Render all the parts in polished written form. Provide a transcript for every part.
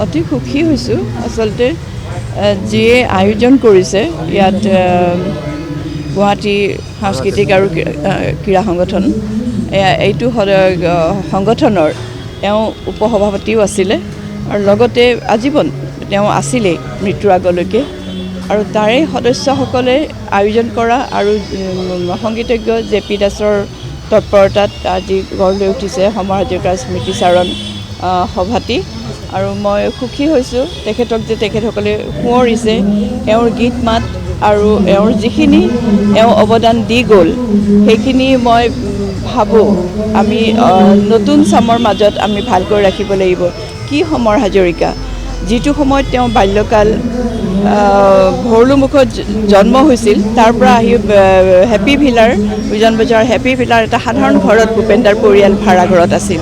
অতি সুখী হৈছোঁ আচলতে যিয়ে আয়োজন কৰিছে ইয়াত গুৱাহাটী সাংস্কৃতিক আৰু ক্ৰীড়া সংগঠন এইটো সংগঠনৰ তেওঁ উপসভাপতিও আছিলে আৰু লগতে আজীৱন তেওঁ আছিলেই মৃত্যুৰ আগলৈকে আৰু তাৰে সদস্যসকলে আয়োজন কৰা আৰু সংগীতজ্ঞ জে.পি. দাসৰ তৎপৰতাত আজি গঢ় লৈ উঠিছে সমৰ হাজৰিকাৰ স্মৃতিচাৰণ সভাটি আৰু মই সুখী হৈছোঁ তেখেতক যে তেখেতসকলে সোঁৱৰিছে এওঁৰ গীত মাত আৰু এওঁৰ যিখিনি অৱদান দি গ'ল সেইখিনি মই ভাবোঁ আমি নতুন চামৰ মাজত আমি ভালকৈ ৰাখিব লাগিব কি সমৰ হাজৰিকা যিটো সময়ত তেওঁ বাল্যকাল ভৰলুমুখত জন্ম হৈছিল তাৰ পৰা আহি হেপী ভিলাৰ উজান বজাৰৰ হেপী ভিলাৰ এটা সাধাৰণ ঘৰত ভূপেনদাৰ পৰিয়াল ভাড়া ঘৰত আছিল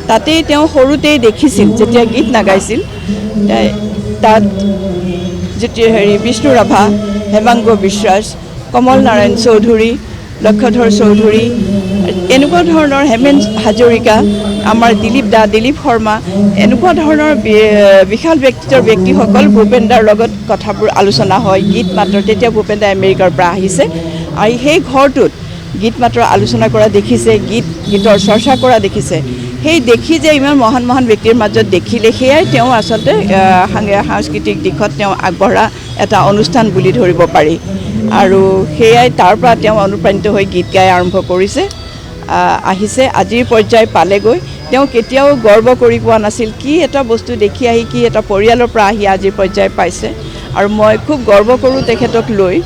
তাতেই তেওঁ সৰুতেই দেখিছিল যেতিয়া গীত নাগাইছিল তাত যেতিয়া বিষ্ণু ৰাভা হেমাংগ বিশ্বাস কমল নাৰায়ণ চৌধুৰী লক্ষধৰ চৌধুৰী এনেকুৱা ধৰণৰ হেমেন হাজৰিকা আমাৰ দিলীপ শৰ্মা এনেকুৱা ধৰণৰ বিশাল ব্যক্তিসকল ভূপেনদাৰ লগত কথাবোৰ আলোচনা হয় গীত মাতৰ তেতিয়া ভূপেনদা আমেৰিকাৰ পৰা আহিছে আৰু সেই ঘৰটোত গীত মাতৰ আলোচনা কৰা দেখিছে গীতৰ চৰ্চা কৰা দেখিছে সেই দেখি যে ইমান মহান মহান ব্যক্তিৰ মাজত দেখিলে সেয়াই তেওঁ আচলতে সাংস্কৃতিক দিশত তেওঁ আগবঢ়া এটা অনুষ্ঠান বুলি ধৰিব পাৰি আৰু সেয়াই তাৰ পৰা তেওঁ অনুপ্ৰাণিত হৈ গীত গাই আৰম্ভ কৰিছে আহিছে আজিৰ পৰ্যায় পালেগৈ তেওঁ কেতিয়াও গৰ্ব কৰি পোৱা নাছিল কি এটা বস্তু দেখি আহি কি এটা পৰিয়ালৰ পৰা আহি আজিৰ পৰ্যায় পাইছে আৰু মই খুব গৰ্ব কৰোঁ তেখেতক লৈ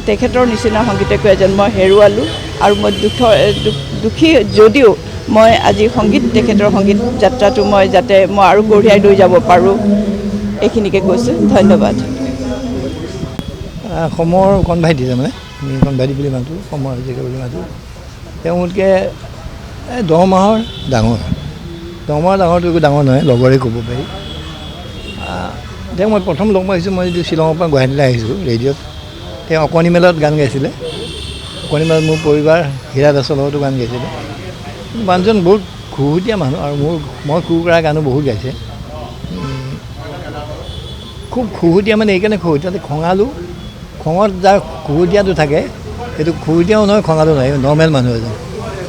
তেখেতৰ নিচিনা সংগীতজ্ঞ এজন মই হেৰুৱালোঁ আৰু মই দুখী যদিও মই আজি তেখেতৰ সংগীত যাত্ৰাটো মই যাতে মই আৰু কঢ়িয়াই লৈ যাব পাৰোঁ এইখিনিকে কৈছোঁ ধন্যবাদ সমৰ কণভাইটি তাৰমানে আমি কণভাইটি বুলি মাতোঁ সমৰ হাজৰিকা বুলি মাতোঁ তেওঁ মোতকৈ 10 মাহৰ ডাঙৰটো একো ডাঙৰ নহয় লগৰে ক'ব পাৰি তেওঁ মই প্ৰথম লগ পাইছোঁ মই যদি শ্বিলঙৰ পৰা গুৱাহাটীলৈ আহিছোঁ ৰেডিঅ'ত তেওঁ অকণি মেলত গান গাইছিলে অকণি মেলত মোৰ পৰিবাৰ হীৰা দাসৰ লগতো গান গাইছিলে মানুহজন বহুত খুহুতীয়া মানুহ আৰু মই সুৰ কৰা গানো বহুত গাইছে খুব খুহুতীয়া মানে এইকাৰণে খুহুতীয়া খঙত যাৰ খুহুতীয়াটো থাকে সেইটো খুহুতীয়াও নহয় খঙালো নহয় নৰ্মেল মানুহ এজন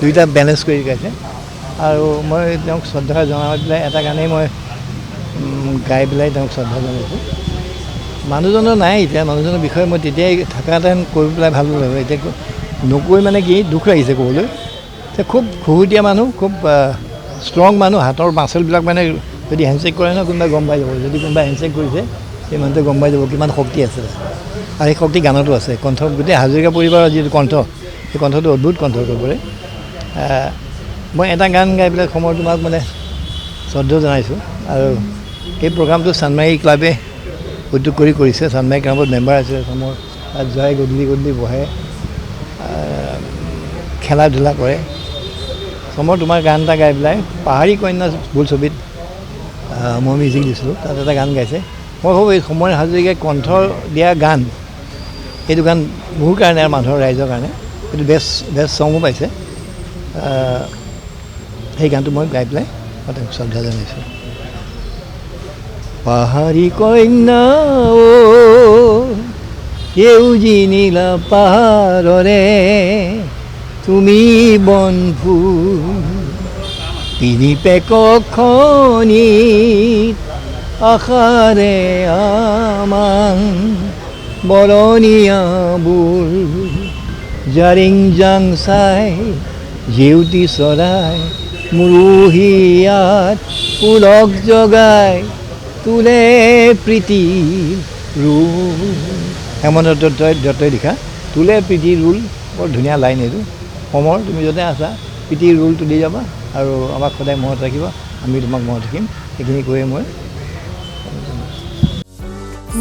দুইটা বেলেঞ্চ কৰি গাইছে আৰু মই তেওঁক শ্ৰদ্ধা জনাই পেলাই এটা গানেই মই গাই পেলাই তেওঁক শ্ৰদ্ধা জনাইছোঁ মানুহজনৰ নাই এতিয়া মানুহজনৰ বিষয়ে মই তেতিয়াই থকাহেঁতেন কৰি পেলাই ভাল লাগে এতিয়া নকৈ মানে কি দুখ লাগিছে ক'বলৈ খুব খুহুতীয়া মানুহ খুব ষ্ট্ৰং মানুহ হাতৰ মাচলবিলাক মানে যদি হেণ্ডশ্বেক কৰে ন কোনোবাই গম পাই যাব যদি কোনোবাই হেণ্ডশ্বেক কৰিছে সেই মানুহটোৱে গম পাই যাব কিমান শক্তি আছে আৰু সেই শক্তি গানতো আছে কণ্ঠ গোটেই হাজৰিকা পৰিবাৰৰ যিটো কণ্ঠ সেই কণ্ঠটো অদ্ভুত কণ্ঠ কৰে মই এটা গান গাই পেলাই সমৰ তোমাক মানে শ্ৰদ্ধা জনাইছোঁ আৰু এই প্ৰগ্ৰামটো চানমাৰী ক্লাবে উদ্যোগ কৰিছে চানমাৰী ক্লাবত মেম্বাৰ আছে সমৰ তাত যায় গধূলি বহে খেলা ধূলা কৰে সমৰ তোমাৰ গান এটা গাই পেলাই পাহাৰী কন্যা বোলছবিত মই মিউজিক দিছিলোঁ তাত এটা গান গাইছে মই ভাবোঁ এই সমৰ হাজৰিকাই কণ্ঠ দিয়া গান এইটো গান মোৰ কাৰণে আৰু মানুহৰ ৰাইজৰ কাৰণে এইটো বেষ্ট চঙো পাইছে সেই গানটো মই গাই পেলাই মই তেওঁক শ্ৰদ্ধা জনাইছোঁ পাহাৰী কন্যা সেউজী নীলা পাহাৰৰে তুমি বনফুল পিৰিপেকখনিত আশাৰে আমাং বৰণীয়া বুল জাৰিং জাং চাই জেউতি চৰাই মুৰুহিয়াত পুলক জগাই তোলে প্ৰীতিৰ ৰোল হেমন্ত দত্তই লিখা তোলে প্ৰীতিৰ ৰোল বৰ ধুনীয়া লাইন এইটো সমৰ তুমি য'তে আছা প্ৰীতিৰ ৰোল তুলি যাবা আৰু আমাক সদায় মনত ৰাখিবা আমি তোমাক মনত ৰাখিম সেইখিনি কৈয়ে মই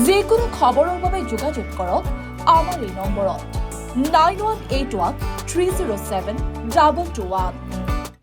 যিকোনো খবৰৰ বাবে যোগাযোগ কৰক আমাৰ এই নম্বৰত 9181 307 2221